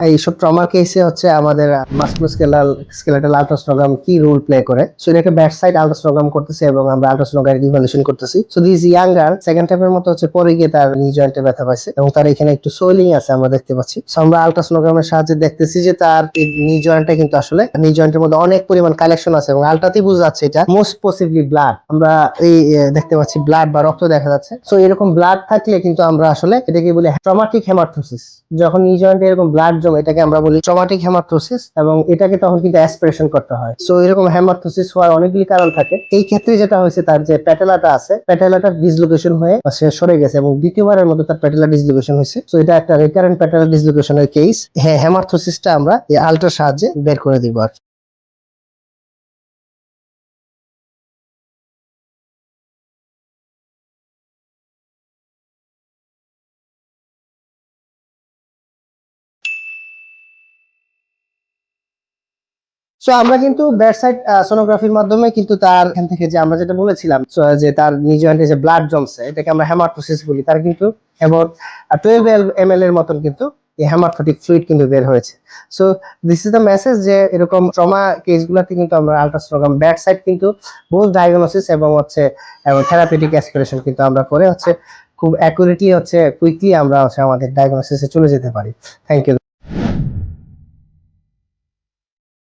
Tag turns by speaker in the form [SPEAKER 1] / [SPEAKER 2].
[SPEAKER 1] এইসব ট্রমার কেসে হচ্ছে আমাদের মাস্কুলোস্কেলেটাল আল্ট্রাসোনোগ্রাম কি রোল প্লে করে। সো এটা একটা ব্যাক সাইড আল্ট্রাসোনোগ্রাম করতেছি এবং আমরা আল্ট্রাসোনোগ্রাম ইভালুয়েশন করতেছি। সো দিস ইয়াঙ্গার সেকেন্ড টাইপের মতো হচ্ছে পরে গিয়ে তার নি জয়েন্টে ব্যথা পাইছে এবং তার এখানে একটু সোয়েলিং আছে আমরা দেখতে পাচ্ছি। সো আমরা আল্ট্রাসোনোগ্রামের সাহায্যে দেখতেছি যে তার নি জয়েন্টে কিন্তু আসলে নি জয়েন্টের মধ্যে অনেক পরিমাণ কালেকশন আছে এবং আল্ট্রাতেই বোঝা যাচ্ছে এটা মোস্ট পসিবলি ব্লাড। আমরা এই দেখতে পাচ্ছি ব্লাড বা রক্ত দেখা যাচ্ছে। সো এরকম ব্লাড থাকলে কিন্তু আমরা আসলে এটাকে বলি ট্রমাটিক হেমাটোসিস। যখন নি জয়েন্টে এরকম ব্লাড জমে এটাকে আমরা বলি ট্রমাটিক হেমাটোসিস এবং এটাকে তখন কিন্তু অ্যাসপিরেশন করতে হয়। সো এরকম হেমাটোসিস হওয়ার অনেকগুলি কারণ থাকে। এই ক্ষেত্রে যেটা হয়েছে তার যে প্যাটেলাটা আছে প্যাটেলাটা ডিসলোকেশন হয়ে সে সরে গেছে এবং দ্বিতীয়বারের মতো তার প্যাটেলা ডিসলোকেশন হয়েছে। সো এটা একটা রিকারেন্ট প্যাটেলা ডিসলোকেশনের কেস। হ্যাঁ, হেমাটোসিসটা আমরা এই আল্ট্রার সাহায্যে বের করে দিব আর সো আমরা কিন্তু বেডসাইড সোনোগ্রাফির মাধ্যমে কিন্তু তার এখান থেকে যে আমরা যেটা বলেছিলাম যে তার নিজ জয়েন্টে যে ব্লাড জমছে এটাকে আমরা হেমাটোসিস বলি। তার কিন্তু অ্যাবাউট 12 ml এর মতন কিন্তু এই হেমাটোটিক ফ্লুইড কিন্তু বের হয়েছে। So this is the message যে এরকম ট্রমা কেসগুলোতে কিন্তু আমরা আল্ট্রাসোনোগ্রাম বেডসাইড কিন্তু বোথ ডায়াগনোসিস এবং থেরাপিউটিক অ্যাসপিরেশন কিন্তু আমরা করে হচ্ছে খুব অ্যাকুরেটলি হচ্ছে কুইকলি আমরা হচ্ছে আমাদের ডায়াগনোসিসে চলে যেতে পারি। Thank you.